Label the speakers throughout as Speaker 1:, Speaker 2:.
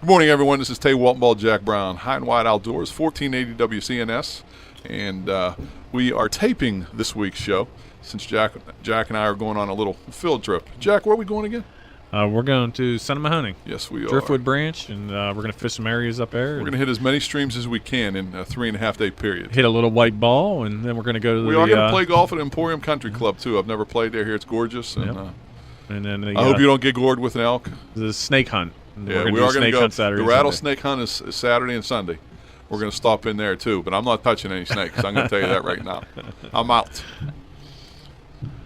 Speaker 1: Good morning, everyone. This is Tay Walton, Jack Brown, High and Wide Outdoors, 1480 WCNS, and we are taping this week's show since Jack and I are going on a little field trip. Jack, where are we going again?
Speaker 2: We're going to Santa Mahoney.
Speaker 1: Yes, we are.
Speaker 2: Driftwood Branch, and we're going to fish some areas up there.
Speaker 1: We're going to hit as many streams as we can in a 3.5-day period.
Speaker 2: Hit a little white ball, and then we're going to go to
Speaker 1: We are going to play golf at Emporium Country Club, too. I've never played there. Here it's gorgeous. And,
Speaker 2: yep. And then
Speaker 1: I hope you don't get gored with an elk.
Speaker 2: The snake hunt.
Speaker 1: Yeah, we are going to go. The rattlesnake hunt is Saturday and Sunday. We're going to stop in there, too. But I'm not touching any snakes. I'm going to tell you that right now. I'm out.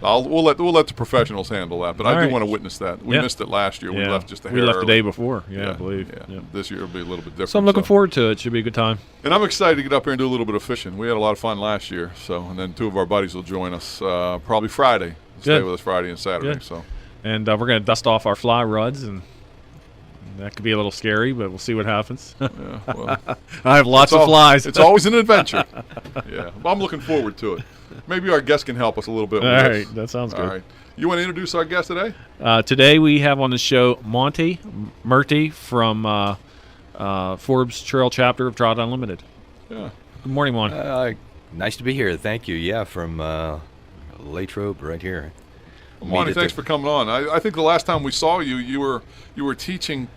Speaker 1: We'll let the professionals handle that, but I do want to witness that. We missed it last year. We left just a hair
Speaker 2: We left
Speaker 1: early.
Speaker 2: the day before, I believe.
Speaker 1: Yeah.
Speaker 2: Yep.
Speaker 1: This year will be a little bit different.
Speaker 2: So I'm looking forward to it. Should be a good time.
Speaker 1: And I'm excited to get up here and do a little bit of fishing. We had a lot of fun last year, and then two of our buddies will join us probably Friday. Stay with us Friday and Saturday.
Speaker 2: Good.
Speaker 1: So,
Speaker 2: and we're going to dust off our fly rods, and that could be a little scary, but we'll see what happens.
Speaker 1: Yeah, well,
Speaker 2: I have lots of flies.
Speaker 1: It's always an adventure. Yeah, well, I'm looking forward to it. Maybe our guest can help us a little bit with
Speaker 2: All
Speaker 1: this.
Speaker 2: right, that sounds good.
Speaker 1: All right. You want to introduce our guest today?
Speaker 2: Today we have on the show Monty from Forbes Trail Chapter of Trout Unlimited.
Speaker 1: Yeah.
Speaker 2: Good morning, Monty.
Speaker 3: Nice to be here. Thank you. Yeah, from Latrobe right here.
Speaker 1: Well, Monty, thanks for coming on. I think the last time we saw you, you were teaching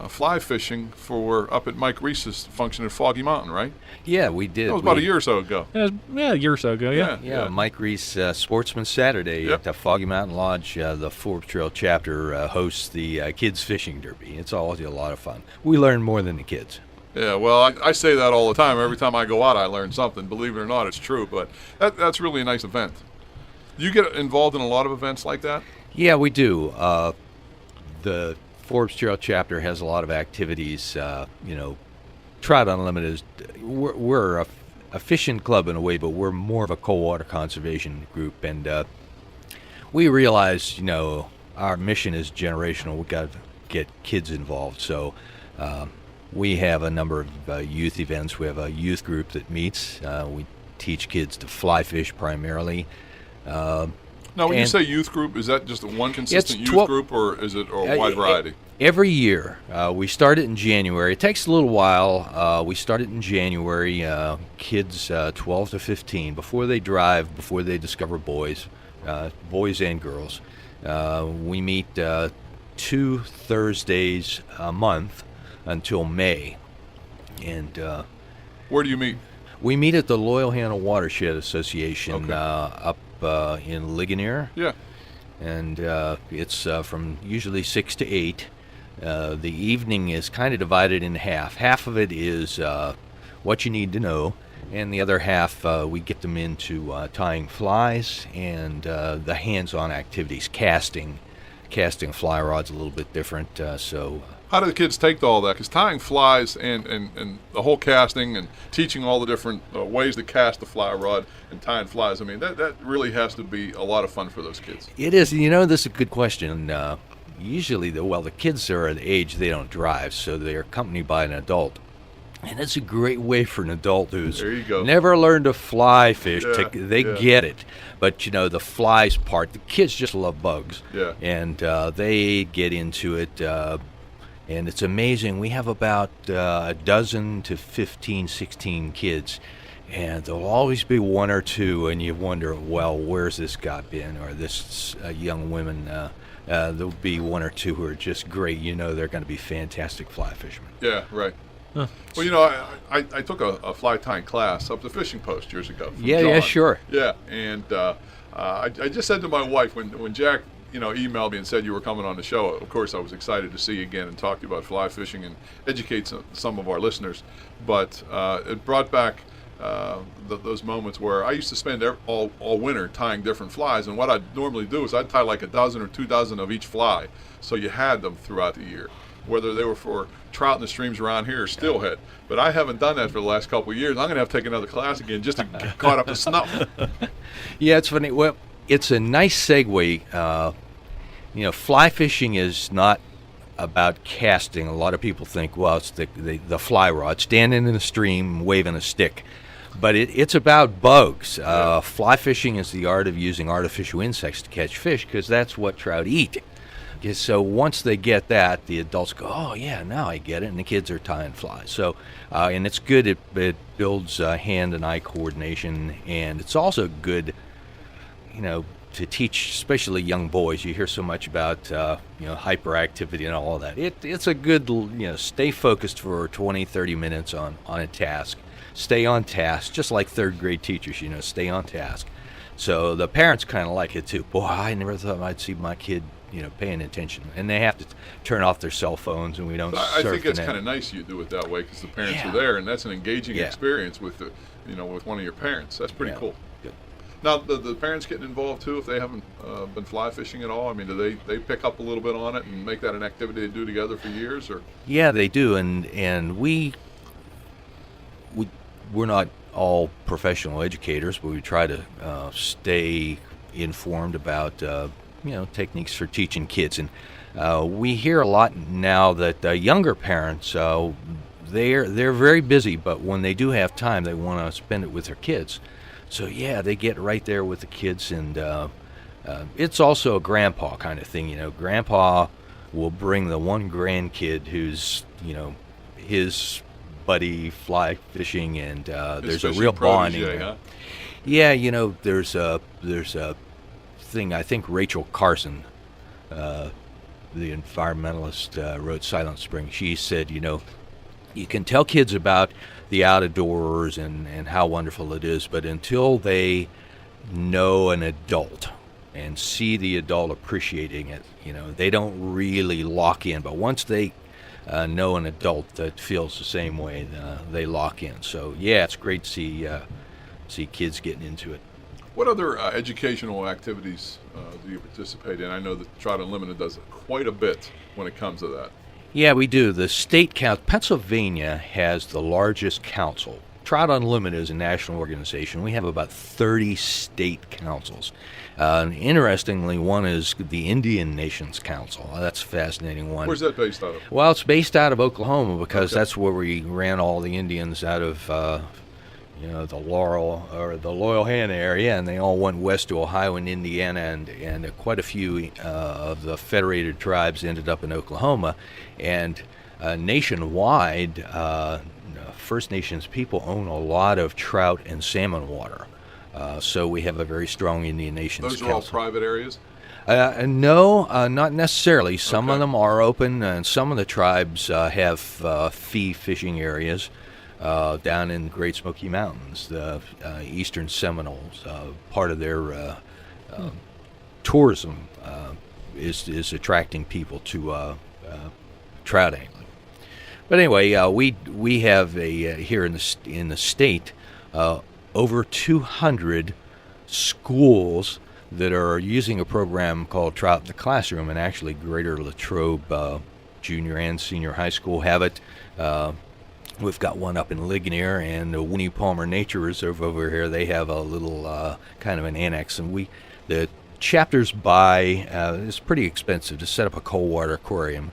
Speaker 1: fly fishing for up at Mike Reese's function at Foggy Mountain, right?
Speaker 3: Yeah, we did.
Speaker 1: That was about a year or so ago.
Speaker 2: Yeah, a year or so ago,
Speaker 3: Yeah, Mike Reese Sportsman Saturday at the Foggy Mountain Lodge. The Forbes Trail Chapter hosts the Kids Fishing Derby. It's always a lot of fun. We learn more than the kids.
Speaker 1: Yeah, well, I say that all the time. Every time I go out, I learn something. Believe it or not, it's true. But that's really a nice event. Do you get involved in a lot of events like that?
Speaker 3: Yeah, we do. The Forbes Trail Chapter has a lot of activities. Trout Unlimited we're a fishing club in a way, but we're more of a cold water conservation group. And we realize, our mission is generational. We've got to get kids involved. So we have a number of youth events. We have a youth group that meets. We teach kids to fly fish primarily.
Speaker 1: Now, when you say youth group, is that just one consistent youth group, or is it a wide variety?
Speaker 3: Every year. We start it in January. It takes a little while. We start it in January. Kids 12 to 15, before they drive, before they discover boys and girls. We meet 2 Thursdays a month until May. And
Speaker 1: where do you meet?
Speaker 3: We meet at the Loyalhanna Watershed Association up in Ligonier.
Speaker 1: Yeah.
Speaker 3: And it's from usually 6 to 8. The evening is kind of divided in half. Half of it is what you need to know, and the other half we get them into tying flies and the hands-on activities, casting fly rods a little bit different.
Speaker 1: How do the kids take to all that? Because tying flies and the whole casting and teaching all the different ways to cast the fly rod and tying flies, I mean, that really has to be a lot of fun for those kids.
Speaker 3: It is. This is a good question. Usually, the kids are at the age they don't drive, so they're accompanied by an adult. And it's a great way for an adult who's never learned to fly fish. They get it. But, the flies part, the kids just love bugs.
Speaker 1: Yeah.
Speaker 3: And they get into it. And it's amazing. We have about a dozen to 15, 16 kids. And there'll always be one or two, and you wonder, well, where's this guy been? Or this young women. There'll be one or two who are just great. They're going to be fantastic fly fishermen.
Speaker 1: Yeah, right. Huh. Well, I took a fly tying class up the fishing post years ago.
Speaker 3: Yeah, sure.
Speaker 1: Yeah, and I just said to my wife when Jack emailed me and said you were coming on the show, of course I was excited to see you again and talk to you about fly fishing and educate some of our listeners. But it brought back those moments where I used to spend all winter tying different flies, and what I'd normally do is I'd tie like a dozen or 2 dozen of each fly, so you had them throughout the year, whether they were for trout in the streams around here or steelhead. But I haven't done that for the last couple of years. I'm going to have to take another class again just to get caught up to snuff.
Speaker 3: Yeah, it's funny. Well, it's a nice segue. Fly fishing is not about casting. A lot of people think, well, it's the fly rod, standing in the stream, waving a stick. But it's about bugs. Fly fishing is the art of using artificial insects to catch fish, because that's what trout eat. So once they get that, the adults go, oh yeah, now I get it, and the kids are tying flies. So, and it's good. It builds hand and eye coordination, and it's also good, to teach, especially young boys. You hear so much about hyperactivity and all of that. It's a good, stay focused for 20, 30 minutes on a task. Stay on task, just like third grade teachers, stay on task. So the parents kind of like it too. Boy, I never thought I'd see my kid, paying attention. And they have to turn off their cell phones, and we don't.
Speaker 1: I
Speaker 3: surf
Speaker 1: think it's
Speaker 3: the net.
Speaker 1: kind of nice you do it that way because the parents
Speaker 3: Yeah.
Speaker 1: are there, and that's an engaging
Speaker 3: Yeah.
Speaker 1: experience with with one of your parents. That's pretty
Speaker 3: Yeah.
Speaker 1: cool.
Speaker 3: Good.
Speaker 1: Now, the parents getting involved too if they haven't been fly fishing at all. I mean, do they pick up a little bit on it and make that an activity they do together for years, or?
Speaker 3: Yeah, they do, and we're not all professional educators, but we try to stay informed about techniques for teaching kids. And we hear a lot now that younger parents they're very busy, but when they do have time, they want to spend it with their kids. So yeah, they get right there with the kids, and it's also a grandpa kind of thing. Grandpa will bring the one grandkid who's his buddy fly fishing, and there's a real bonding
Speaker 1: protege,
Speaker 3: there.
Speaker 1: huh?
Speaker 3: Yeah, there's a thing. I think Rachel Carson, the environmentalist, wrote Silent Spring. She said, you can tell kids about the outdoors and how wonderful it is, but until they know an adult and see the adult appreciating it, they don't really lock in. But once they know an adult that feels the same way, they lock in. So yeah, it's great to see kids getting into it.
Speaker 1: What other educational activities do you participate in? I know that Trout Unlimited does quite a bit when it comes to that.
Speaker 3: Yeah, we do. The state council, Pennsylvania has the largest council. Trout Unlimited is a national organization. We have about 30 state councils. And interestingly, one is the Indian Nations Council. That's a fascinating one.
Speaker 1: Where's that based out of?
Speaker 3: Well, it's based out of Oklahoma because
Speaker 1: Okay.
Speaker 3: that's where we ran all the Indians out of, the Laurel or the Loyal Hand area, and they all went west to Ohio and Indiana, and quite a few of the federated tribes ended up in Oklahoma, and nationwide, First Nations people own a lot of trout and salmon water. So we have a very strong Indian Nations
Speaker 1: Those are
Speaker 3: Council.
Speaker 1: all private areas?
Speaker 3: No, not necessarily. Some
Speaker 1: Okay.
Speaker 3: of them are open, and some of the tribes have fee fishing areas down in Great Smoky Mountains. The Eastern Seminoles, part of their tourism is attracting people to trout angling. But anyway, we have here in the state over 200 schools that are using a program called Trout in the Classroom, and actually Greater Latrobe Junior and Senior High School have it. We've got one up in Ligonier, and the Winnie Palmer Nature Reserve over here, they have a little kind of an annex, and the chapters buy, it's pretty expensive to set up a cold water aquarium.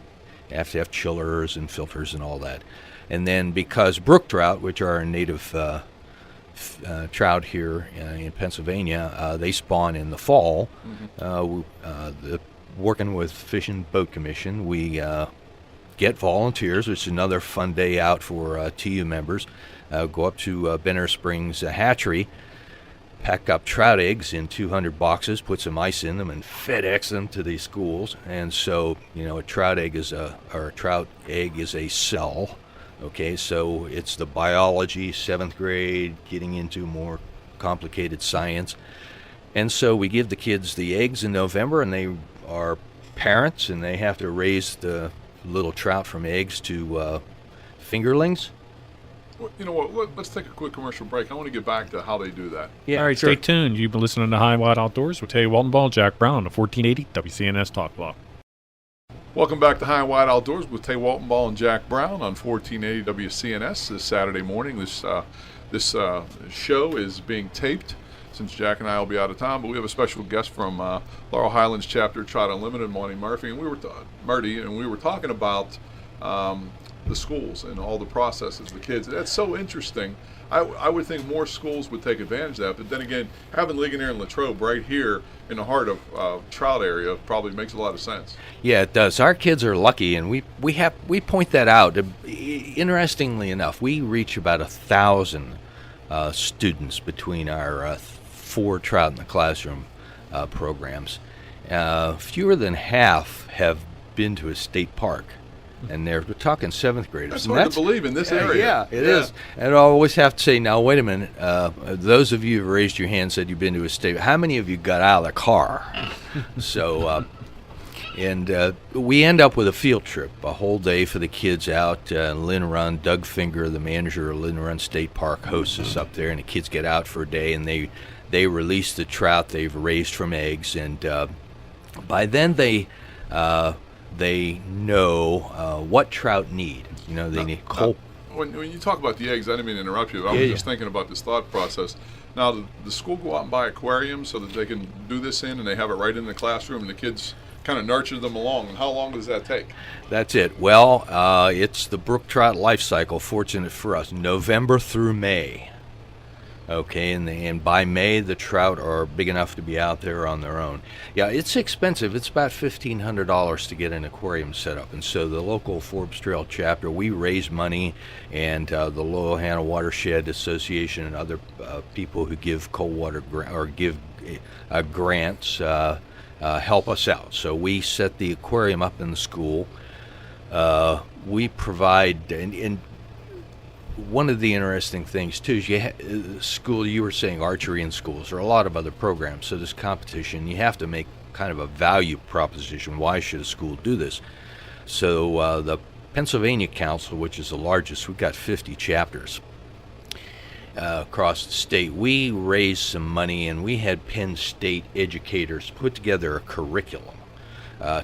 Speaker 3: You have to have chillers and filters and all that. And then because brook trout, which are a native trout here in Pennsylvania, they spawn in the fall. Working with Fish and Boat Commission, we get volunteers, which is another fun day out for TU members. Go up to Benner Springs Hatchery, pack up trout eggs in 200 boxes, put some ice in them, and FedEx them to these schools. And so, a trout egg is a cell. Okay, so it's the biology, 7th grade, getting into more complicated science. And so we give the kids the eggs in November, and they are parents, and they have to raise the little trout from eggs to fingerlings.
Speaker 1: Well, you know what? Let's take a quick commercial break. I want to get back to how they do that.
Speaker 3: Yeah,
Speaker 2: All right,
Speaker 3: sure.
Speaker 2: stay tuned. You've been listening to High and Wide Outdoors with Tay Walton Ball, Jack Brown, on the 1480 WCNS Talk Block.
Speaker 1: Welcome back to High and Wide Outdoors with Tay Waltonball and Jack Brown on 1480 WCNS this Saturday morning. This show is being taped since Jack and I will be out of town, but we have a special guest from Laurel Highlands chapter, Trout Unlimited, Monty Murphy, and we were talking about the schools and all the processes, the kids. That's so interesting. I would think more schools would take advantage of that, but then again, having Ligonier and Latrobe right here in the heart of trout area probably makes a lot of sense.
Speaker 3: Yeah, it does. Our kids are lucky, and we point that out. Interestingly enough, we reach about 1,000 students between our 4 trout in the classroom programs. Fewer than half have been to a state park. And we're talking 7th graders.
Speaker 1: That's hard to believe in this area.
Speaker 3: Yeah, it is. And I always have to say, now, wait a minute. Those of you who raised your hand said you've been to a state. How many of you got out of the car? So, we end up with a field trip, a whole day for the kids out. Lynn Run, Doug Finger, the manager of Lynn Run State Park, hosts us up there, and the kids get out for a day, and they release the trout they've raised from eggs, and by then they know what trout need. You know, they need cold.
Speaker 1: When you talk about the eggs, I didn't mean to interrupt you. I was just thinking about this thought process. Now, the school go out and buy aquariums so that they can do this in, and they have it right in the classroom, and the kids kind of nurture them along. And how long does that take?
Speaker 3: That's it. Well, it's the brook trout life cycle, fortunate for us, November through May. Okay, and by May, the trout are big enough to be out there on their own. Yeah, it's expensive. It's about $1,500 to get an aquarium set up. And so the local Forbes Trail chapter, we raise money, and the Loyalhanna Watershed Association and other people who give cold water or give grants help us out. So we set the aquarium up in the school. We provide, and one of the interesting things too is school. You were saying archery in schools. There are a lot of other programs. So this competition, you have to make kind of a value proposition. Why should a school do this? So the Pennsylvania Council, which is the largest, we've got 50 chapters across the state. We raised some money, and we had Penn State educators put together a curriculum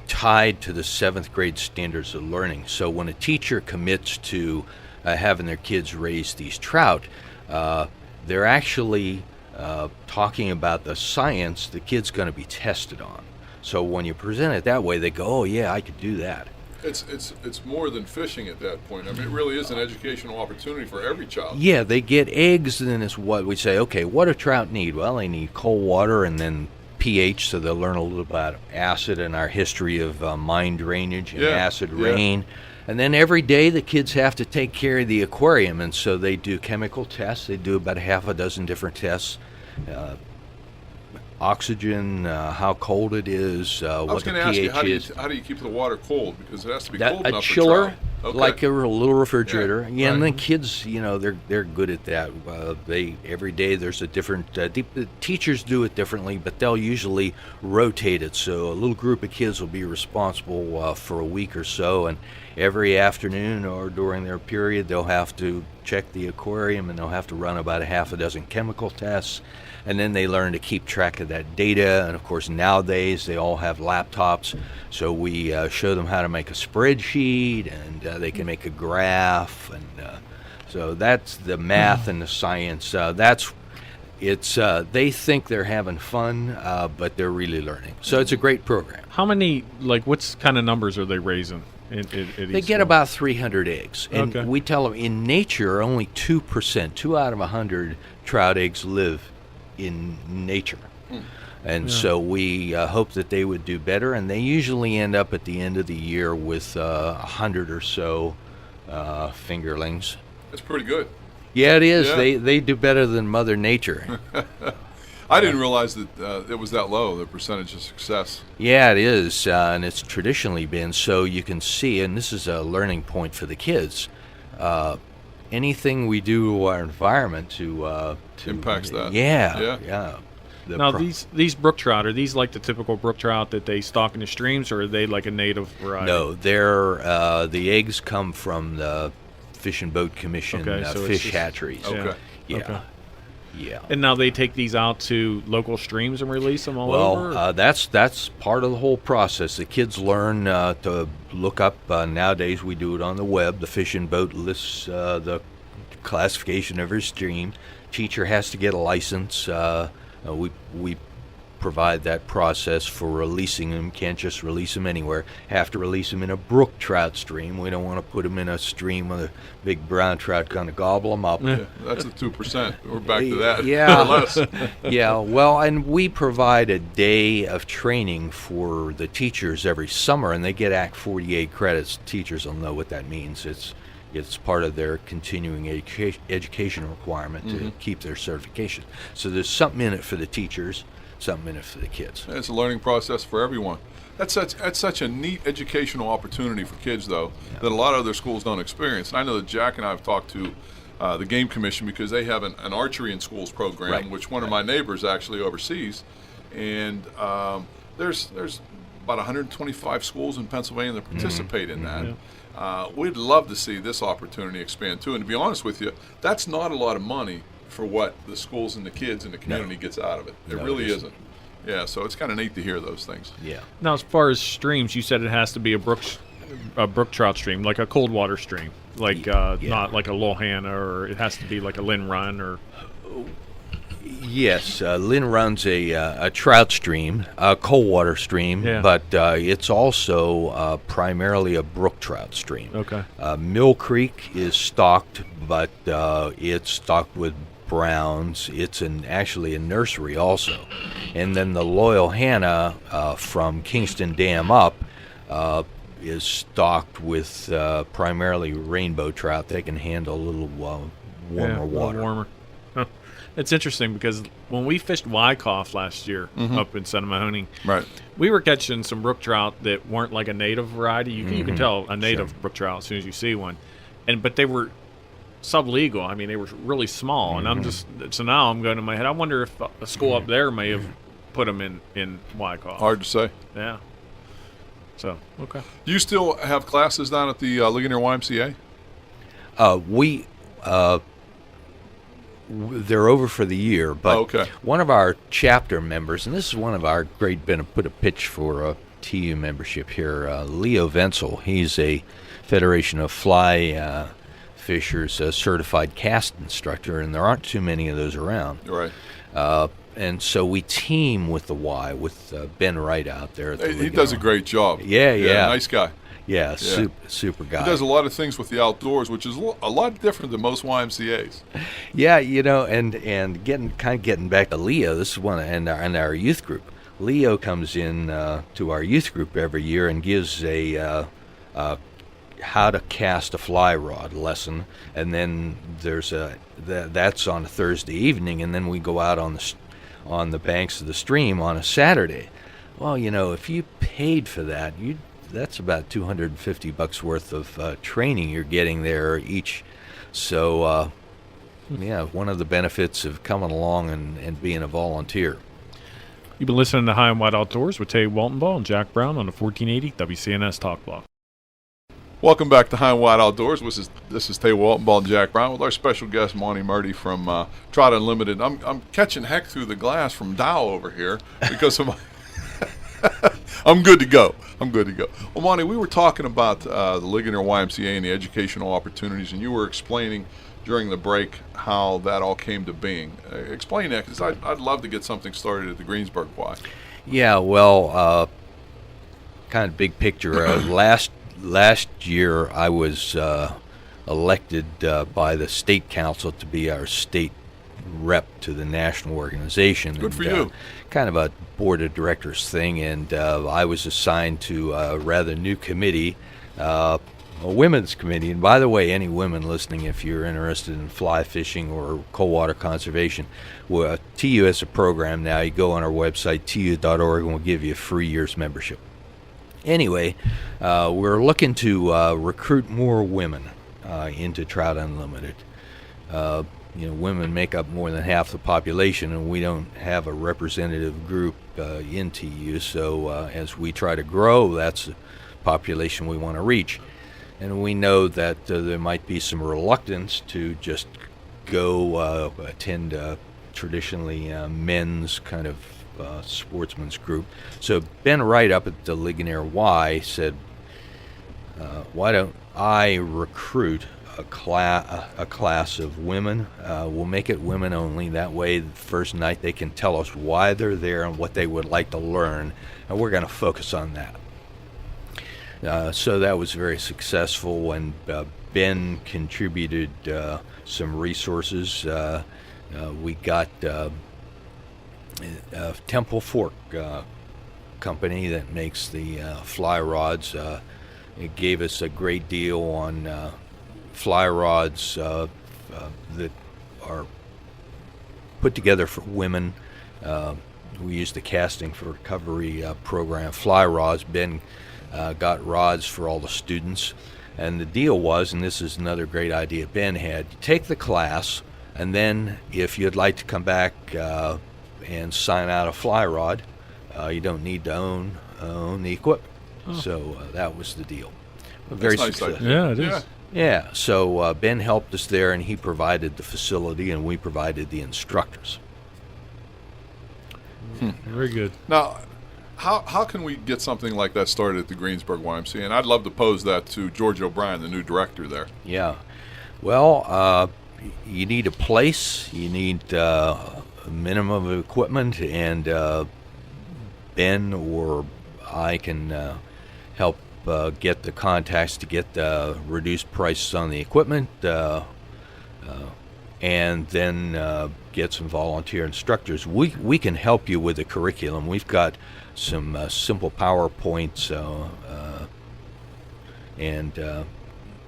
Speaker 3: tied to the 7th grade standards of learning. So when a teacher commits to having their kids raise these trout, they're actually talking about the science the kid's going to be tested on. So when you present it that way, they go, oh yeah, I could do that.
Speaker 1: It's more than fishing at that point. I mean, it really is an educational opportunity for every child.
Speaker 3: Yeah, they get eggs, and then it's what we say, okay, what do trout need? Well, they need cold water and then pH, so they'll learn a little about acid and our history of mine drainage and acid rain. And then every day the kids have to take care of the aquarium, and so they do chemical tests. They do about 6 different tests. Oxygen, how cold it is, what the pH is.
Speaker 1: How do you keep the water cold? Because it has to be cold enough
Speaker 3: a chiller,
Speaker 1: for trout.
Speaker 3: like a little refrigerator.
Speaker 1: Yeah,
Speaker 3: and then kids, they're good at that. Every day there's a different. The teachers do it differently, but they'll usually rotate it. So a little group of kids will be responsible for a week or so, and every afternoon or during their period, they'll have to check the aquarium, and they'll have to run about 6 chemical tests. And then they learn to keep track of that data. And of course, nowadays they all have laptops, so we show them how to make a spreadsheet, and they can make a graph. And so that's the math and the science. They think they're having fun, but they're really learning. So it's a great program.
Speaker 2: How many, what kind of numbers are they raising?
Speaker 3: They get about 300 eggs. And we tell them in nature, only 2%, 2 out of 100 trout eggs live in nature. And so we hope that they would do better, and they usually end up at the end of the year with 100 or so fingerlings.
Speaker 1: That's pretty good.
Speaker 3: Yeah, it is. Yeah. They do better than Mother Nature.
Speaker 1: I didn't realize that it was that low, the percentage of success.
Speaker 3: Yeah, it is, and it's traditionally been. So you can see, and this is a learning point for the kids, anything we do to our environment to
Speaker 1: impacts that.
Speaker 3: Yeah.
Speaker 2: Now, these brook trout, are these like the typical brook trout that they stock in the streams, or are they like a native variety?
Speaker 3: No, they're the eggs come from the Fish and Boat Commission fish hatcheries.
Speaker 1: Okay.
Speaker 3: Yeah.
Speaker 2: Okay.
Speaker 3: Yeah.
Speaker 2: And now they take these out to local streams and release them all over?
Speaker 3: Well, that's part of the whole process. The kids learn to look up. Nowadays, we do it on the web. The Fish and Boat lists the classification of every stream. Teacher has to get a license. We provide that process for releasing them. Can't just release them anywhere. Have to release them in a brook trout stream. We don't want to put them in a stream where the big brown trout kind of gobble them up.
Speaker 1: Yeah, that's the 2%. We're back to that.
Speaker 3: Yeah.
Speaker 1: Or less.
Speaker 3: Yeah, well, and we provide a day of training for the teachers every summer, and they get Act 48 credits. Teachers will know what that means. It's part of their continuing education requirement to keep their certification. So there's something in it for the teachers, something in it for the kids.
Speaker 1: It's a learning process for everyone. That's such a neat educational opportunity for kids, though, that a lot of other schools don't experience. And I know that Jack and I have talked to the Game Commission because they have an archery in schools program,
Speaker 3: Right.
Speaker 1: which one of my neighbors actually oversees. And there's about 125 schools in Pennsylvania that participate in that. We'd love to see this opportunity expand too. And to be honest with you, that's not a lot of money for what the schools and the kids and the community gets out of it. It
Speaker 3: No,
Speaker 1: really
Speaker 3: it
Speaker 1: isn't. Yeah, so it's kind of neat to hear those things.
Speaker 3: Yeah.
Speaker 2: Now, as far as streams, you said it has to be a brook trout stream, like a cold water stream, like not like a Lohanna, or it has to be like a Lynn Run, or
Speaker 3: Yes, Lynn runs a trout stream, a cold water stream,
Speaker 2: Yeah.
Speaker 3: but it's also primarily a brook trout stream.
Speaker 2: okay.
Speaker 3: Mill Creek is stocked, but it's stocked with browns. It's actually a nursery also. And then the Loyal Hanna from Kingston Dam up is stocked with primarily rainbow trout. They can handle a little warmer
Speaker 2: A little
Speaker 3: water.
Speaker 2: warmer. Huh. It's interesting because when we fished Wyckoff last year up in Son of Mahoning,
Speaker 1: Right.
Speaker 2: we were catching some brook trout that weren't like a native variety. You can tell a native brook trout as soon as you see one, but they were sublegal. I mean, they were really small, and so now I'm going in my head. I wonder if a school up there may have put them in Wyckoff.
Speaker 1: Hard to say.
Speaker 2: Yeah. So okay.
Speaker 1: Do you still have classes down at the Ligonier YMCA?
Speaker 3: They're over for the year, but
Speaker 1: okay.
Speaker 3: one of our chapter members, and this is one of our great put a pitch for TU membership here, Leo Venzel. He's a Federation of Fly Fishers certified cast instructor, and there aren't too many of those around.
Speaker 1: Right.
Speaker 3: And so we team with the Y, with Ben Wright out there. At the
Speaker 1: He does a great job.
Speaker 3: Yeah.
Speaker 1: Nice guy.
Speaker 3: Yeah, super guy.
Speaker 1: He does a lot of things with the outdoors, which is a lot different than most YMCA's.
Speaker 3: Yeah, and getting back to Leo, this is one and our youth group. Leo comes in to our youth group every year and gives a how to cast a fly rod lesson, and then there's that's on a Thursday evening, and then we go out on the banks of the stream on a Saturday. Well, if you paid for that, that's about $250 worth of training you're getting there each. So, one of the benefits of coming along and being a volunteer.
Speaker 2: You've been listening to High and Wide Outdoors with Tay Waltonball and Jack Brown on the 1480 WCNS Talk Block.
Speaker 1: Welcome back to High and Wide Outdoors. This is Tay Waltonball and Jack Brown with our special guest Monty Murty from Trout Unlimited. I'm catching heck through the glass from Dow over here because of my I'm good to go. Well, Monty, we were talking about the Ligonier YMCA and the educational opportunities, and you were explaining during the break how that all came to being. Explain that, because I'd love to get something started at the Greensburg Y.
Speaker 3: Yeah, well, kind of big picture. Last year, I was elected by the state council to be our state rep to the national organization.
Speaker 1: Good for you.
Speaker 3: Kind of a board of directors thing, and I was assigned to a rather new committee, a women's committee. And by the way, any women listening, if you're interested in fly fishing or cold water conservation, TU has a program now. You go on our website, tu.org, and we'll give you a free year's membership. Anyway, we're looking to recruit more women into Trout Unlimited. Women make up more than half the population, and we don't have a representative group in TU. So as we try to grow, that's the population we want to reach. And we know that there might be some reluctance to just go attend traditionally men's kind of sportsman's group. So Ben Wright up at the Ligonier Y said, why don't I recruit a class of women. We'll make it women only. That way, the first night they can tell us why they're there and what they would like to learn, and we're going to focus on that. So that was very successful, and Ben contributed some resources. We got Temple Fork company that makes the fly rods. It gave us a great deal on fly rods that are put together for women. We use the Casting for Recovery program. Fly rods. Ben got rods for all the students. And the deal was, and this is another great idea Ben had, you take the class, and then if you'd like to come back and sign out a fly rod, you don't need to own the equipment. So that was the deal. Very
Speaker 1: That's nice
Speaker 3: successful.
Speaker 2: Yeah, it is.
Speaker 1: Yeah.
Speaker 3: Yeah, so Ben helped us there, and he provided the facility, and we provided the instructors.
Speaker 2: Very good.
Speaker 1: Now, how can we get something like that started at the Greensburg YMCA? And I'd love to pose that to George O'Brien, the new director there.
Speaker 3: Yeah. Well, you need a place, you need a minimum of equipment, and Ben or I can help get the contacts to get the reduced prices on the equipment, and then get some volunteer instructors. We can help you with the curriculum. We've got some simple PowerPoints and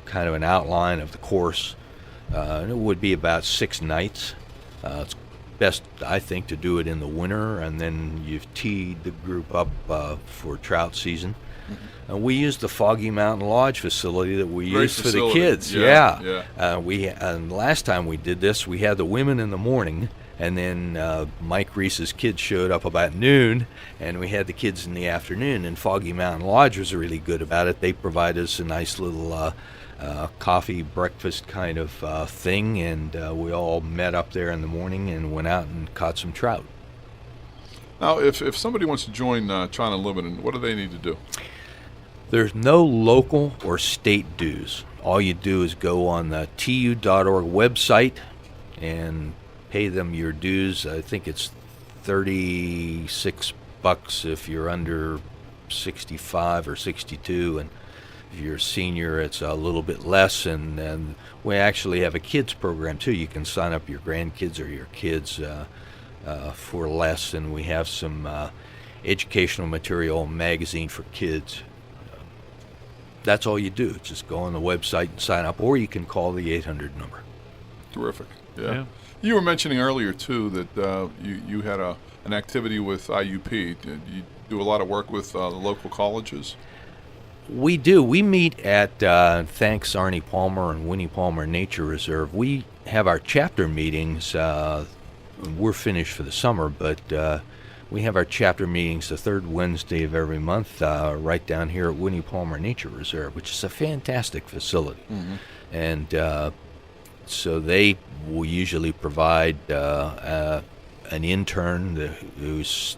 Speaker 3: kind of an outline of the course. It would be about 6 nights. It's best, I think, to do it in the winter, and then you've teed the group up for trout season. We use the Foggy Mountain Lodge facility that we
Speaker 1: Great
Speaker 3: use for the
Speaker 1: facility.
Speaker 3: kids.
Speaker 1: Yeah.
Speaker 3: And last time we did this, we had the women in the morning, and then Mike Reese's kids showed up about noon, and we had the kids in the afternoon. And Foggy Mountain Lodge was really good about it. They provide us a nice little coffee breakfast kind of thing, and we all met up there in the morning and went out and caught some trout.
Speaker 1: Now, if somebody wants to join China Unlimited, what do they need to do?
Speaker 3: There's no local or state dues. All you do is go on the tu.org website and pay them your dues. I think it's $36 if you're under 65 or 62, and if you're a senior, it's a little bit less. And we actually have a kids program too. You can sign up your grandkids or your kids for less, and we have some educational material magazine for kids. That's all you do. Just go on the website and sign up, or you can call the 800 number.
Speaker 1: Terrific.
Speaker 2: Yeah.
Speaker 1: You were mentioning earlier too that you had an activity with IUP. You do a lot of work with the local colleges.
Speaker 3: We do. We meet at, thanks Arnie Palmer and Winnie Palmer Nature Reserve, we have our chapter meetings. We're finished for the summer, but we have our chapter meetings the third Wednesday of every month right down here at Winnie Palmer Nature Reserve, which is a fantastic facility. And so they will usually provide an intern who's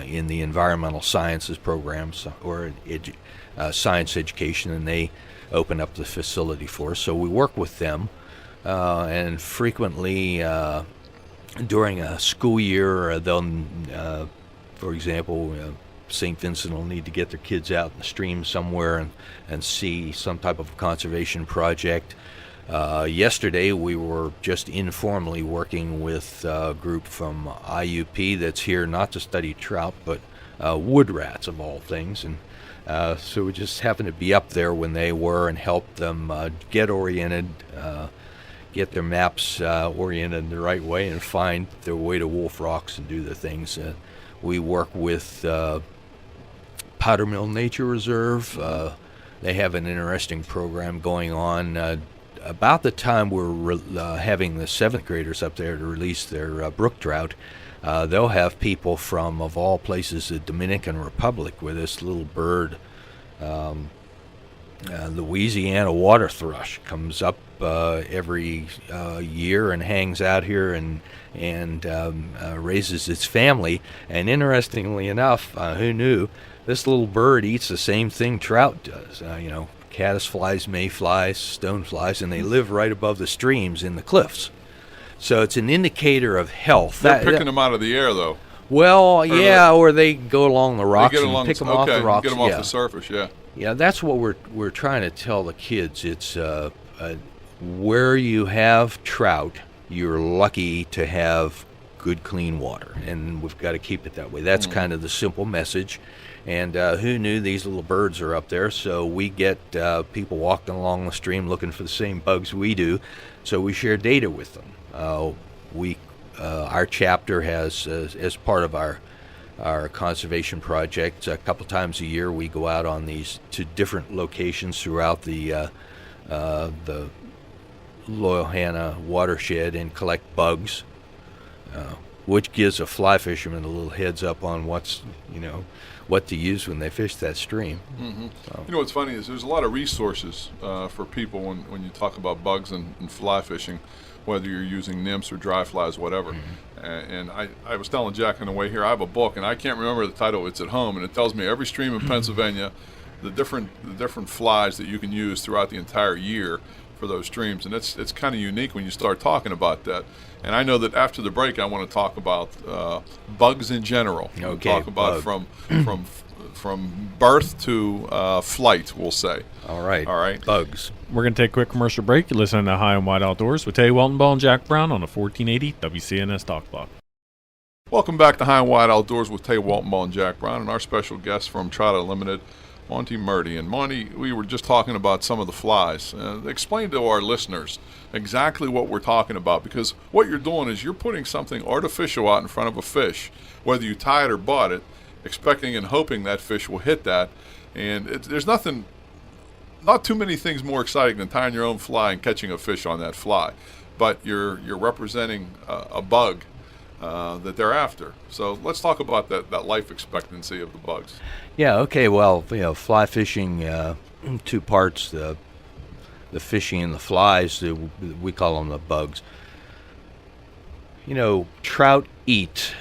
Speaker 3: in the environmental sciences programs or science education, and they open up the facility for us. So we work with them, and frequently during a school year, they'll, for example, St. Vincent will need to get their kids out in the stream somewhere and see some type of conservation project. Yesterday, we were just informally working with a group from IUP that's here not to study trout, but wood rats of all things. And so we just happened to be up there when they were and helped them get oriented, get their maps oriented the right way, and find their way to Wolf Rocks and do the things. We work with Powder Mill Nature Reserve. They have an interesting program going on. About the time we're having the 7th graders up there to release their brook trout, they'll have people from, of all places, the Dominican Republic, where this little bird, Louisiana water thrush, comes up every year and hangs out here and raises its family. And interestingly enough, who knew, this little bird eats the same thing trout does. caddisflies, mayflies, stoneflies, and they live right above the streams in the cliffs. So it's an indicator of health.
Speaker 1: They're picking them out of the air, though.
Speaker 3: Well, yeah, or they go along the rocks and pick them off the rocks.
Speaker 1: Get them off the surface, yeah.
Speaker 3: Yeah, that's what we're trying to tell the kids. It's where you have trout, you're lucky to have good, clean water, and we've got to keep it that way. That's kind of the simple message. And who knew these little birds are up there? So we get people walking along the stream looking for the same bugs we do. So we share data with them. Our chapter has, as part of our conservation project, a couple times a year we go out on these to different locations throughout the Loyalhanna watershed and collect bugs, which gives a fly fisherman a little heads up on what to use when they fish that stream. So.
Speaker 1: You know what's funny is there's a lot of resources for people when you talk about bugs and fly fishing, whether you're using nymphs or dry flies, whatever. And I was telling Jack on the way here, I have a book, and I can't remember the title. It's at home, and it tells me every stream in Pennsylvania, the different flies that you can use throughout the entire year for those streams. And it's kind of unique when you start talking about that. And I know that after the break, I want to talk about bugs in general.
Speaker 3: Okay,
Speaker 1: we'll talk about from birth to flight, we'll say.
Speaker 3: All right. Bugs.
Speaker 2: We're going to take a quick commercial break. You're listening to High and Wide Outdoors with Teddy Weltenbaugh and Jack Brown on the 1480 WCNS Talk Block.
Speaker 1: Welcome back to High and Wide Outdoors with Teddy Weltenbaugh and Jack Brown, and our special guest from Trout Unlimited, Monty Murdy. And Monty, we were just talking about some of the flies. Explain to our listeners exactly what we're talking about, because what you're doing is you're putting something artificial out in front of a fish, whether you tie it or bought it, expecting and hoping that fish will hit that. And there's not too many things more exciting than tying your own fly and catching a fish on that fly. But you're representing a bug that they're after. So let's talk about that life expectancy of the bugs.
Speaker 3: Yeah, okay, well, fly fishing, two parts, the fishing and the flies, we call them the bugs. Trout eat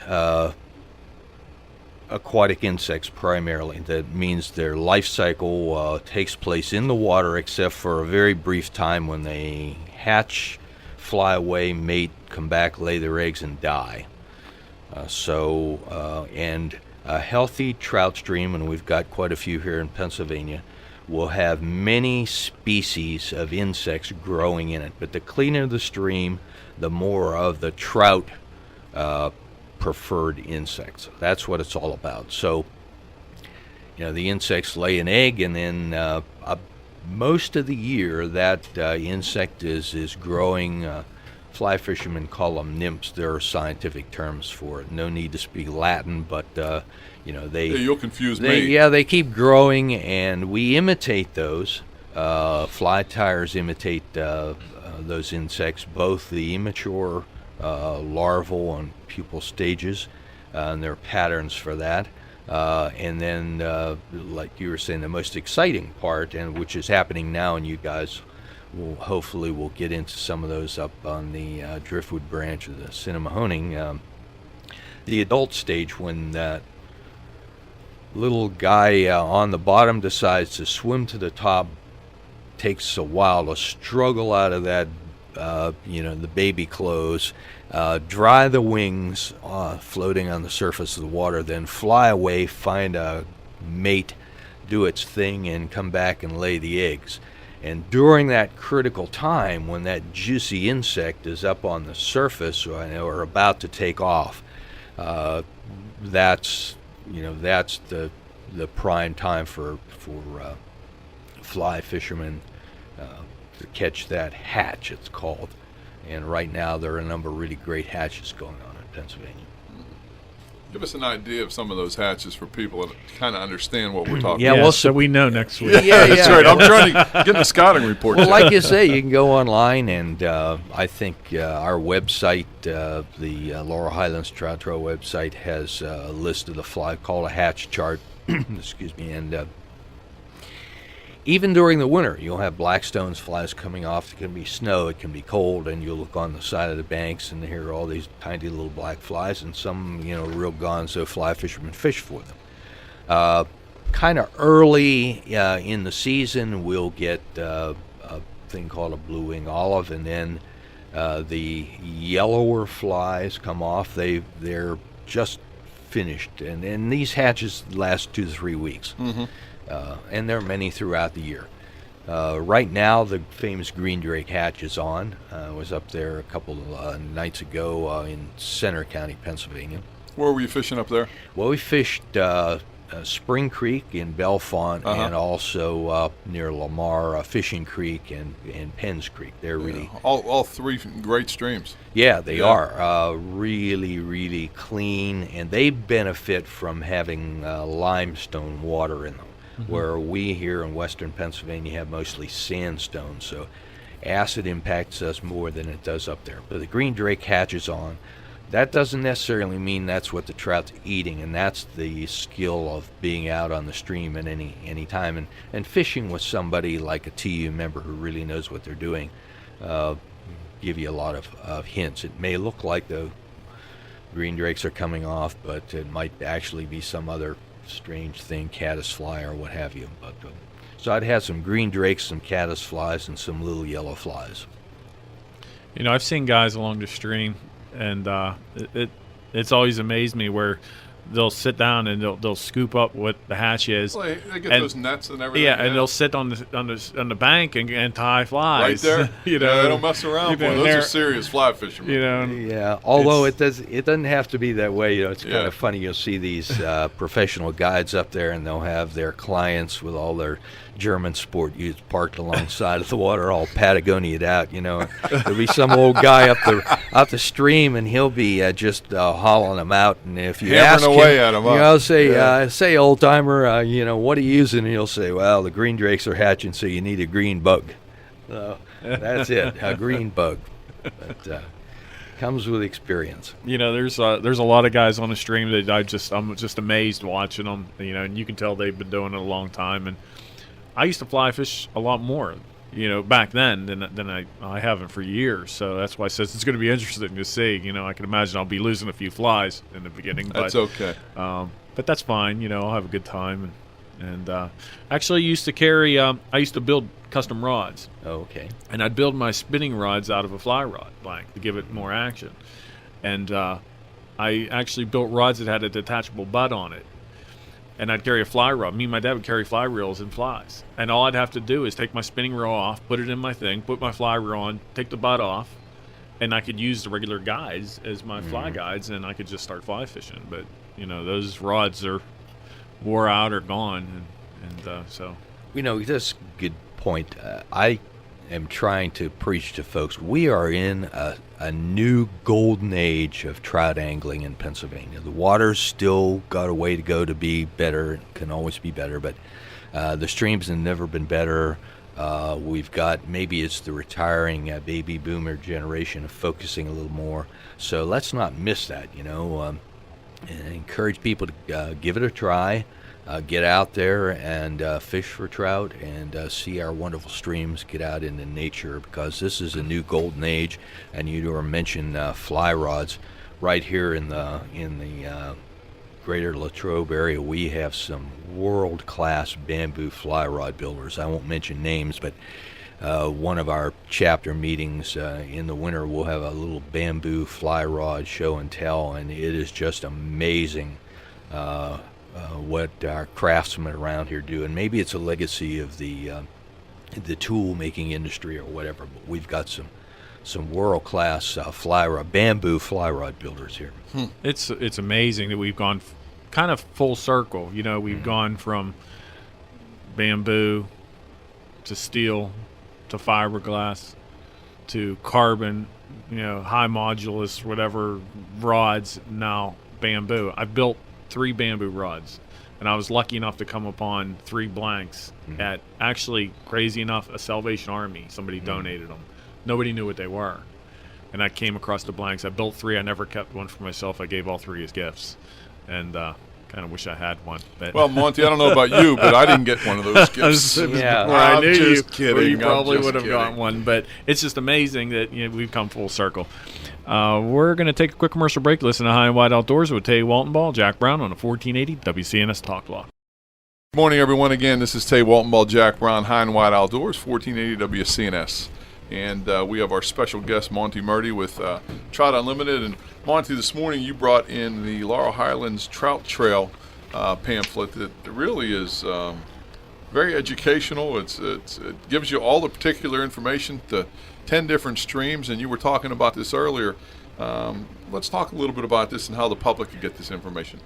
Speaker 3: aquatic insects primarily. That means their life cycle takes place in the water except for a very brief time when they hatch, fly away, mate, come back, lay their eggs, and die. And a healthy trout stream, and we've got quite a few here in Pennsylvania, will have many species of insects growing in it. But the cleaner the stream, the more of the trout preferred insects. That's what it's all about. So, the insects lay an egg, and then most of the year that insect is growing. Fly fishermen call them nymphs. There are scientific terms for it. No need to speak Latin, but
Speaker 1: you'll confuse me.
Speaker 3: Yeah, they keep growing, and we imitate those. Fly tyers imitate those insects, both the immature, larval, and pupal stages, and there are patterns for that. And then, like you were saying, the most exciting part, and which is happening now, and you guys hopefully we'll get into some of those up on the driftwood branch of the Cinnamohoning. The adult stage, when that little guy on the bottom decides to swim to the top, takes a while to struggle out of that, the baby clothes, dry the wings floating on the surface of the water, then fly away, find a mate, do its thing, and come back and lay the eggs. And during that critical time, when that juicy insect is up on the surface or about to take off, that's the prime time for fly fishermen to catch that hatch, it's called. And right now there are a number of really great hatches going on in Pennsylvania.
Speaker 1: Give us an idea of some of those hatches for people to kind of understand what we're talking
Speaker 2: about.
Speaker 1: about.
Speaker 2: So we know next week.
Speaker 3: Yeah,
Speaker 1: that's right. I'm trying to get the scouting report.
Speaker 3: Well, like you say, you can go online, and I think our website, the Laurel Highlands Trout Trail website, has a list of the fly called a hatch chart. Excuse me. And even during the winter, you'll have blackstones flies coming off. It can be snow, it can be cold, and you'll look on the side of the banks and hear all these tiny little black flies, and some, real gonzo fly fishermen fish for them. kind of early in the season, we'll get a thing called a blue wing olive, and then the yellower flies come off. They're just finished, and these hatches last 2 to 3 weeks, and there are many throughout the year. Right now, the famous green drake hatch is on. I was up there a couple of nights ago in Center County, Pennsylvania.
Speaker 1: Where were you fishing up there?
Speaker 3: Well, we fished Spring Creek in Bellefonte, and also near Lamar, Fishing Creek and Penns Creek. They're really
Speaker 1: all three great streams.
Speaker 3: Yeah, they are really, really clean, and they benefit from having limestone water in them, where we here in western Pennsylvania have mostly sandstone, so acid impacts us more than it does up there. But the green drake hatches on. That doesn't necessarily mean that's what the trout's eating, and that's the skill of being out on the stream at any time and fishing with somebody like a TU member who really knows what they're doing. Give you a lot of hints. It may look like the green drakes are coming off, but it might actually be some other strange thing, caddisfly or what have you. But so I'd have some green drakes, some caddisflies, and some little yellow flies.
Speaker 2: You know, I've seen guys along the stream, and it's always amazed me where they'll sit down and they'll scoop up what the hatch is.
Speaker 1: Well, they get those nets and everything.
Speaker 2: Yeah, and they'll sit on the bank and tie flies.
Speaker 1: Right there.
Speaker 2: You know,
Speaker 1: they don't mess around. Those are serious fly fishermen.
Speaker 2: You know.
Speaker 3: Yeah. Although it doesn't have to be that way. You know, it's kind of funny. You'll see these professional guides up there, and they'll have their clients with all their German sport utes parked alongside of the water, all Patagonia'd out. You know, there'll be some old guy up the stream, and he'll be just hauling them out. And if you ask him,
Speaker 1: away at him,
Speaker 3: you know, say old timer, you know, what are you using? And he'll say, well, the green drakes are hatching, so you need a green bug. So that's it, a green bug. But comes with experience.
Speaker 2: You know, there's a lot of guys on the stream that I'm just amazed watching them. You know, and you can tell they've been doing it a long time. And I used to fly fish a lot more, you know, back then than I haven't for years. So that's why I says it's going to be interesting to see. You know, I can imagine I'll be losing a few flies in the beginning.
Speaker 1: That's okay.
Speaker 2: But that's fine. You know, I'll have a good time. And actually, I used to build custom rods.
Speaker 3: Oh, okay.
Speaker 2: And I'd build my spinning rods out of a fly rod blank to give it more action. And I actually built rods that had a detachable butt on it. And I'd carry a fly rod. Me and my dad would carry fly reels and flies. And all I'd have to do is take my spinning reel off, put it in my thing, put my fly reel on, take the butt off, and I could use the regular guides as my fly guides, and I could just start fly fishing. But, you know, those rods are wore out or gone. And so.
Speaker 3: You know, that's a good point. I am trying to preach to folks. We are in a new golden age of trout angling in Pennsylvania. The water's still got a way to go to be better. It can always be better, but the streams have never been better. We've got, maybe it's the retiring baby boomer generation of focusing a little more. So let's not miss that, you know. And encourage people to give it a try. Get out there and fish for trout and see our wonderful streams, get out into nature, because this is a new golden age. And you were mentioning fly rods. Right here in the greater Latrobe area, we have some world-class bamboo fly rod builders. I won't mention names, but one of our chapter meetings in the winter, we'll have a little bamboo fly rod show and tell, and it is just amazing what our craftsmen around here do. And maybe it's a legacy of the tool making industry or whatever, but we've got some world-class bamboo fly rod builders here.
Speaker 2: It's amazing that we've gone kind of full circle. You know, we've gone from bamboo to steel to fiberglass to carbon, you know, high modulus, whatever rods, now bamboo. I built 3 bamboo rods, and I was lucky enough to come upon 3 blanks at, actually, crazy enough, a Salvation Army. Somebody donated them. Nobody knew what they were. And I came across the blanks. I built 3. I never kept one for myself. I gave all 3 as gifts. And kind of wish I had one. But
Speaker 1: well, Monty, I don't know about you, but I didn't get one of those gifts.
Speaker 3: Yeah.
Speaker 2: Where I knew you,
Speaker 1: kidding.
Speaker 2: where you probably
Speaker 1: I'm just
Speaker 2: would have
Speaker 1: kidding.
Speaker 2: gotten one. But it's just amazing that, you know, we've come full circle. We're going to take a quick commercial break. Listen to High and Wide Outdoors with Tay Walton Ball, Jack Brown on a 1480 WCNS Talk Law.
Speaker 1: Good morning, everyone. Again, this is Tay Waltonball, Jack Brown, High and Wide Outdoors, 1480 WCNS. And we have our special guest, Monty Murdy, with Trout Unlimited. And Monty, this morning you brought in the Laurel Highlands Trout Trail pamphlet that really is very educational. It gives you all the particular information to 10 different streams, and you were talking about this earlier. Let's talk a little bit about this and how the public can get this information.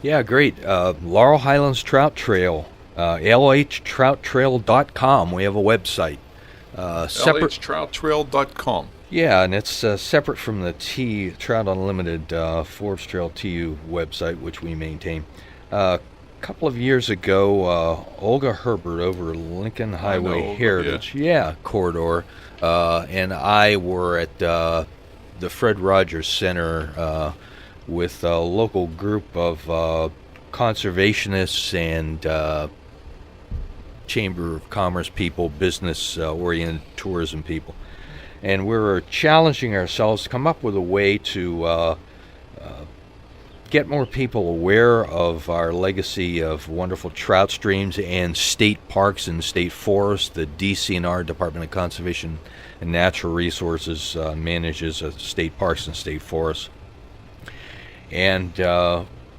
Speaker 3: Yeah, great. Laurel Highlands Trout Trail, lhtrouttrail.com. We have a website.
Speaker 1: lhtrouttrail.com.
Speaker 3: Yeah, and it's separate from the Trout Unlimited Forbes Trail TU website, which we maintain. A couple of years ago, Olga Herbert over Lincoln Highway Heritage Corridor, and I were at the Fred Rogers Center with a local group of conservationists and Chamber of Commerce people, business-oriented tourism people. And we were challenging ourselves to come up with a way to get more people aware of our legacy of wonderful trout streams and state parks and state forests. The DCNR, Department of Conservation and Natural Resources, manages state parks and state forests. And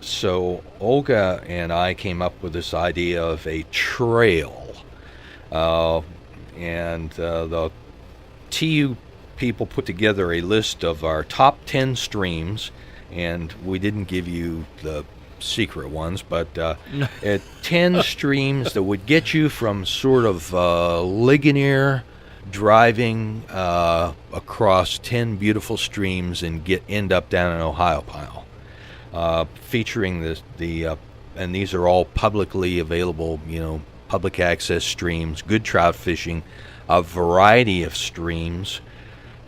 Speaker 3: so Olga and I came up with this idea of a trail. And the TU people put together a list of our top 10 streams, and we didn't give you the secret ones, but 10 streams that would get you from sort of Ligonier driving across 10 beautiful streams and end up down in Ohiopyle. Featuring and these are all publicly available, public access streams, good trout fishing, a variety of streams.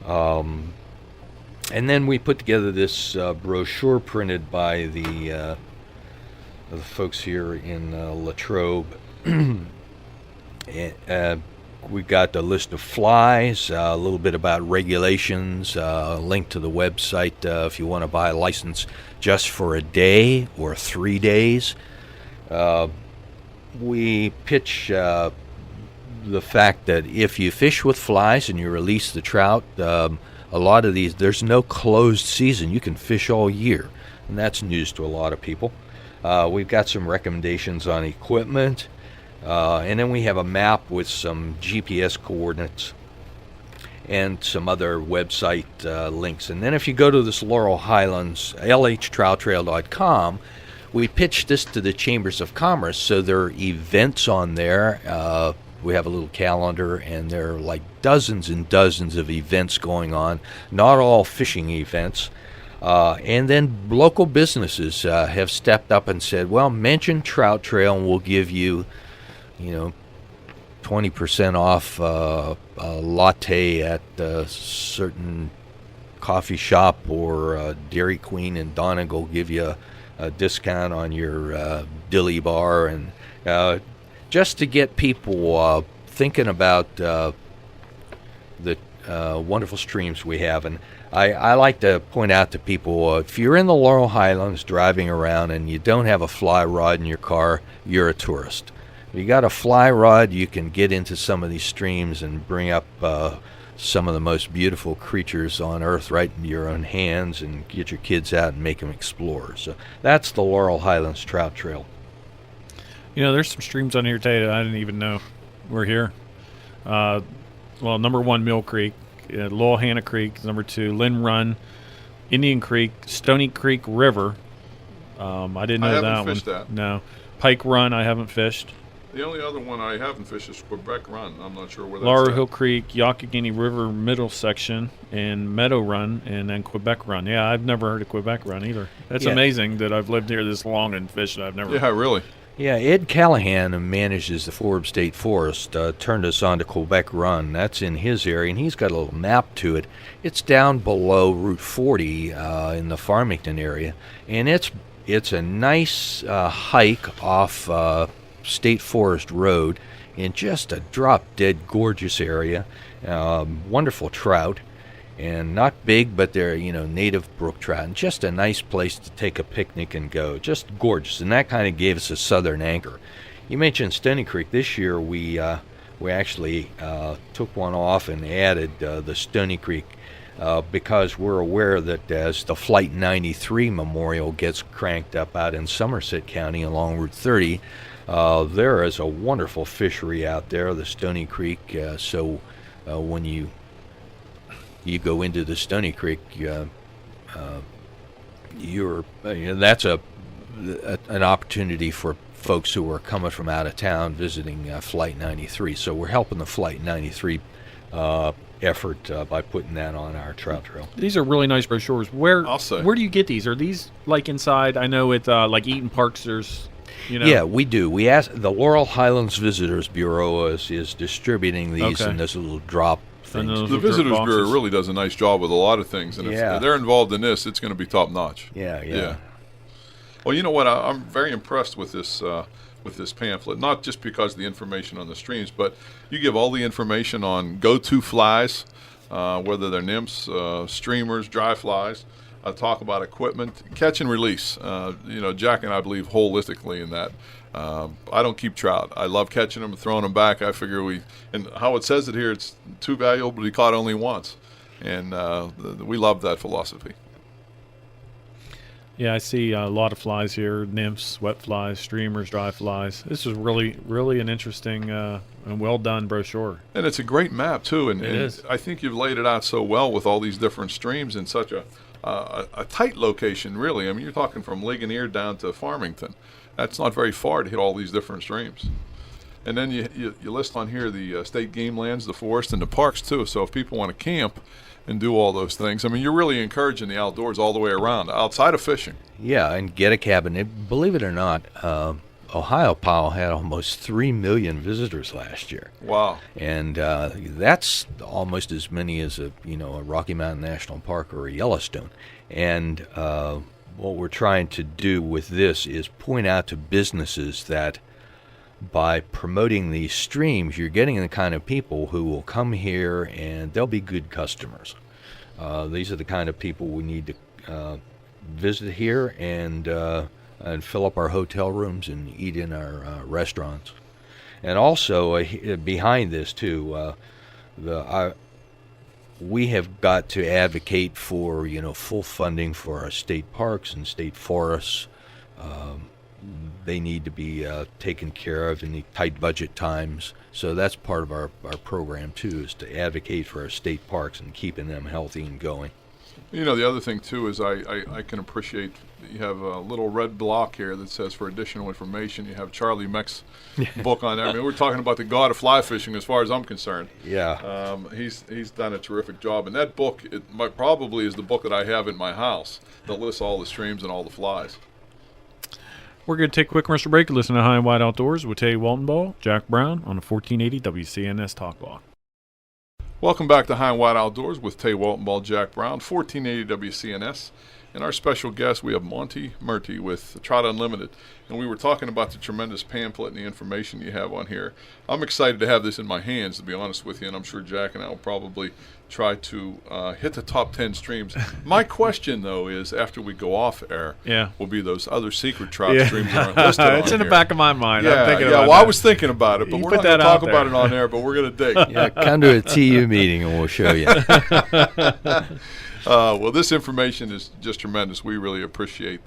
Speaker 3: And then we put together this brochure printed by the folks here in Latrobe. We've got a list of flies, a little bit about regulations, a link to the website if you want to buy a license just for a day or 3 days. We pitch the fact that if you fish with flies and you release the trout, a lot of these, there's no closed season. You can fish all year, and that's news to a lot of people. We've got some recommendations on equipment. And then we have a map with some GPS coordinates and some other website links. And then if you go to this Laurel Highlands, lhtrouttrail.com, we pitch this to the Chambers of Commerce, so there are events on there. We have a little calendar, and there are like dozens and dozens of events going on, not all fishing events. And then local businesses have stepped up and said, well, mention Trout Trail and we'll give you 20% off a latte at a certain coffee shop, or Dairy Queen and Donegal give you a discount on your dilly bar, and just to get people thinking about the wonderful streams we have. And I like to point out to people, if you're in the Laurel Highlands driving around and you don't have a fly rod in your car, you're a tourist. If you got a fly rod, you can get into some of these streams and bring up some of the most beautiful creatures on earth right in your own hands, and get your kids out and make them explore. So that's the Laurel Highlands Trout Trail.
Speaker 2: There's some streams on here today that I didn't even know were here. Well, number 1, Mill Creek, Lowell Hannah Creek. Number 2, Lynn Run, Indian Creek, Stony Creek River. I didn't know that one. I haven't fished that. No. Pike Run, I haven't fished.
Speaker 1: The only other one I haven't fished is Quebec Run. I'm not sure where that's
Speaker 2: Laurel
Speaker 1: at.
Speaker 2: Hill Creek, Youghiogheny River middle section, and Meadow Run, and then Quebec Run. Yeah, I've never heard of Quebec Run either. That's amazing that I've lived here this long and fished. I've never.
Speaker 1: Yeah, really.
Speaker 3: Yeah, Ed Callahan, who manages the Forbes State Forest, turned us on to Quebec Run. That's in his area, and he's got a little map to it. It's down below Route 40 in the Farmington area, and it's a nice hike off State Forest Road in just a drop-dead gorgeous area. Wonderful trout, and not big, but they're native brook trout, and just a nice place to take a picnic and go. Just gorgeous, and that kind of gave us a southern anchor. You mentioned Stony Creek. This year we actually took one off and added the Stony Creek because we're aware that as the Flight 93 Memorial gets cranked up out in Somerset County along Route 30, there is a wonderful fishery out there, the Stony Creek. So when you go into the Stony Creek, that's an opportunity for folks who are coming from out of town visiting Flight 93. So we're helping the Flight 93 effort by putting that on our trout trail.
Speaker 2: These are really nice brochures. Where do you get these? Are these like inside? I know at like Eaton Parks there's,
Speaker 3: Yeah, we do. We ask the Laurel Highlands Visitors Bureau is distributing these in this little drop thing.
Speaker 1: The Visitors Bureau really does a nice job with a lot of things, and if they're involved in this, it's going to be top notch.
Speaker 3: Yeah.
Speaker 1: Well, you know what? I'm very impressed with this pamphlet, not just because of the information on the streams, but you give all the information on go-to flies, whether they're nymphs, streamers, dry flies. Talk about equipment, catch and release. Jack and I believe holistically in that. I don't keep trout. I love catching them and throwing them back. I figure and how it says it here, it's too valuable to be caught only once. And we love that philosophy.
Speaker 2: Yeah, I see a lot of flies here, nymphs, wet flies, streamers, dry flies. This is really, really an interesting and well-done brochure.
Speaker 1: And it's a great map, too. And
Speaker 2: it is.
Speaker 1: I think you've laid it out so well with all these different streams in such a tight location, really. I mean, you're talking from Ligonier down to Farmington. That's not very far to hit all these different streams. And then you list on here the state game lands, the forest, and the parks, too. So if people want to camp and do all those things, I mean, you're really encouraging the outdoors all the way around, outside of fishing.
Speaker 3: Yeah, and get a cabin. Believe it or not, Ohio Powell had almost 3 million visitors last year.
Speaker 1: Wow.
Speaker 3: And that's almost as many as a Rocky Mountain National Park or a Yellowstone. And what we're trying to do with this is point out to businesses that by promoting these streams, you're getting the kind of people who will come here and they'll be good customers. These are the kind of people we need to visit here and fill up our hotel rooms and eat in our restaurants. And also behind this too, we have got to advocate for full funding for our state parks and state forests. They need to be taken care of in the tight budget times. So that's part of our program too, is to advocate for our state parks and keeping them healthy and going.
Speaker 1: The other thing too is I can appreciate that you have a little red block here that says for additional information. You have Charlie Meck's book on there. I mean, we're talking about the god of fly fishing as far as I'm concerned.
Speaker 3: Yeah.
Speaker 1: He's done a terrific job. And that book, probably is the book that I have in my house that lists all the streams and all the flies.
Speaker 2: We're going to take a quick commercial break and listen to High and Wide Outdoors with Tay Waltonball, Jack Brown on the 1480 WCNS Talk Block.
Speaker 1: Welcome back to High and Wide Outdoors with Tay Waltonball, Jack Brown, 1480 WCNS. And our special guest, we have Monty Murty with Trout Unlimited. And we were talking about the tremendous pamphlet and the information you have on here. I'm excited to have this in my hands, to be honest with you, and I'm sure Jack and I will probably try to hit the top 10 streams. My question, though, is after we go off air, will be those other secret trout streams that aren't listed on
Speaker 2: It's in
Speaker 1: here.
Speaker 2: the back of my mind.
Speaker 1: Yeah,
Speaker 2: I'm thinking about
Speaker 1: well,
Speaker 2: that.
Speaker 1: I was thinking about it, but
Speaker 2: You
Speaker 1: we're
Speaker 2: put
Speaker 1: not going
Speaker 2: that
Speaker 1: to talk
Speaker 2: out there.
Speaker 1: about it on air, but we're going to dig.
Speaker 3: Yeah, come to a TU meeting and we'll show you.
Speaker 1: Well, this information is just tremendous. We really appreciate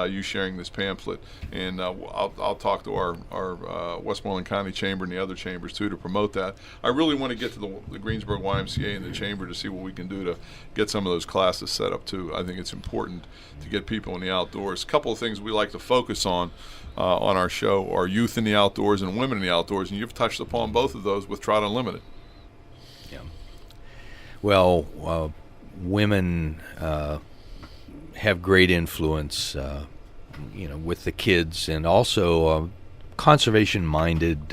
Speaker 1: you sharing this pamphlet, and I'll talk to our Westmoreland County Chamber and the other chambers too to promote that. I really want to get to the Greensburg YMCA and the chamber to see what we can do to get some of those classes set up too. I think it's important to get people in the outdoors. A couple of things we like to focus on our show are youth in the outdoors and women in the outdoors, and you've touched upon both of those with Trout Unlimited.
Speaker 3: Yeah. Well, women have great influence, with the kids, and also conservation-minded,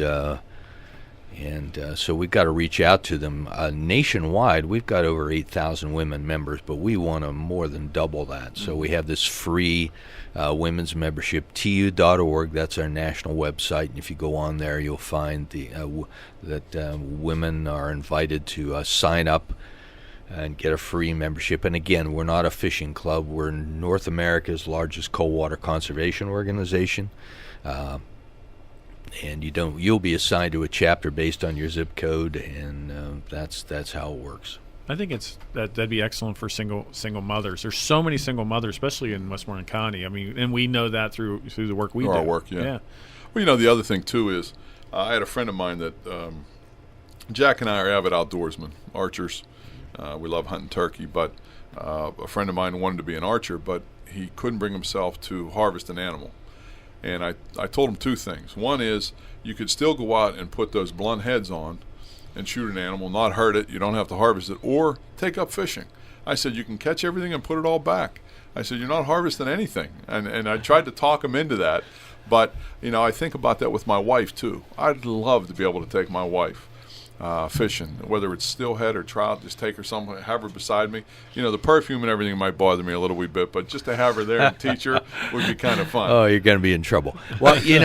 Speaker 3: and so we've got to reach out to them. Nationwide, we've got over 8,000 women members, but we want to more than double that. So we have this free women's membership, tu.org. That's our national website, and if you go on there, you'll find that women are invited to sign up and get a free membership. And again, we're not a fishing club. We're North America's largest cold water conservation organization. and you'll be assigned to a chapter based on your zip code, and that's how it works.
Speaker 2: I think that'd be excellent for single mothers. There's so many single mothers, especially in Westmoreland County. I mean, and we know that through the work we do.
Speaker 1: Our work, yeah. Well, the other thing too is I had a friend of mine that Jack and I are avid outdoorsmen, archers. We love hunting turkey, but a friend of mine wanted to be an archer, but he couldn't bring himself to harvest an animal. And I told him two things. One is you could still go out and put those blunt heads on and shoot an animal, not hurt it, you don't have to harvest it, or take up fishing. I said, you can catch everything and put it all back. I said, you're not harvesting anything. And I tried to talk him into that, but, I think about that with my wife, too. I'd love to be able to take my wife fishing, whether it's steelhead or trout, just take her somewhere, have her beside me. The perfume and everything might bother me a little wee bit, but just to have her there and teach her would be kind of fun.
Speaker 3: Oh, you're going to be in trouble. Well, we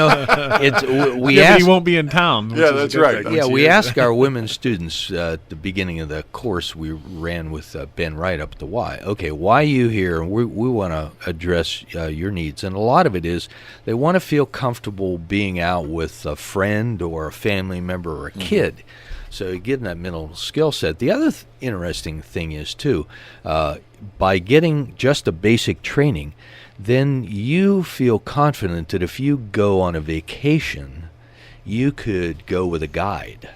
Speaker 2: but he won't be in town.
Speaker 1: Yeah, that's right.
Speaker 3: Yeah, we ask our women students at the beginning of the course we ran with Ben Wright up at the Y. Okay, why are you here? And we want to address your needs, and a lot of it is they want to feel comfortable being out with a friend or a family member or a kid. So you get that mental skill set. The other interesting thing is, too, by getting just a basic training, then you feel confident that if you go on a vacation, you could go with a guide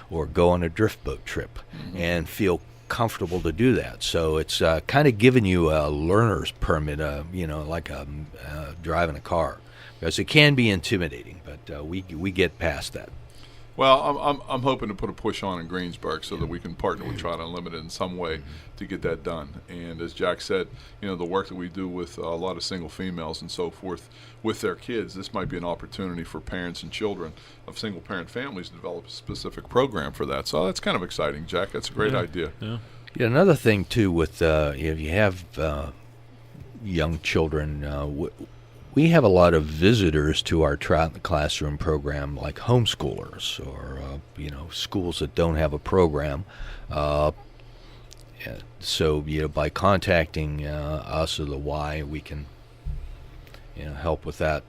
Speaker 3: or go on a drift boat trip and feel comfortable to do that. So it's kind of giving you a learner's permit, like driving a car, because it can be intimidating, but we get past that.
Speaker 1: Well, I'm hoping to put a push on in Greensburg so that we can partner with Trout Unlimited in some way to get that done. And as Jack said, the work that we do with a lot of single females and so forth with their kids, this might be an opportunity for parents and children of single parent families to develop a specific program for that. So that's kind of exciting, Jack. That's a great idea.
Speaker 2: Yeah.
Speaker 3: Another thing too with if you have young children. We have a lot of visitors to our Trout in the Classroom program, like homeschoolers or schools that don't have a program. So by contacting us or the Y, we can help with that.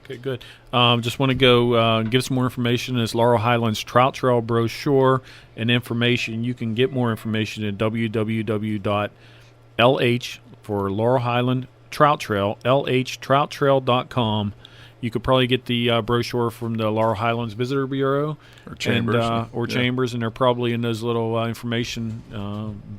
Speaker 2: Okay, good. Just want to go give some more information. It's Laurel Highlands Trout Trail brochure and information. You can get more information at www.lh for Laurel Highland Trout Trail, lhtrouttrail.com. You could probably get the brochure from the Laurel Highlands Visitor Bureau
Speaker 1: or Chambers,
Speaker 2: Chambers, and they're probably in those little information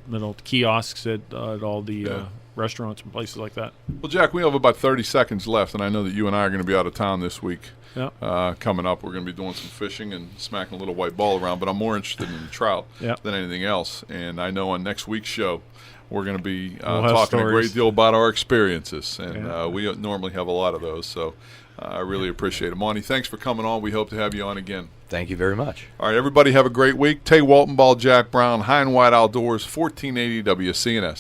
Speaker 2: little kiosks at all the restaurants and places like that.
Speaker 1: Well, Jack, we have about 30 seconds left, and I know that you and I are going to be out of town this week. Coming up, we're going to be doing some fishing and smacking a little white ball around, but I'm more interested in the trout than anything else. And I know on next week's show, we're going to be talking a great deal about our experiences, and we normally have a lot of those, so I really appreciate it. Monty, thanks for coming on. We hope to have you on again.
Speaker 3: Thank you very much.
Speaker 1: All right, everybody have a great week. Tay Waltonball, Jack Brown, High and Wide Outdoors, 1480 WCNS.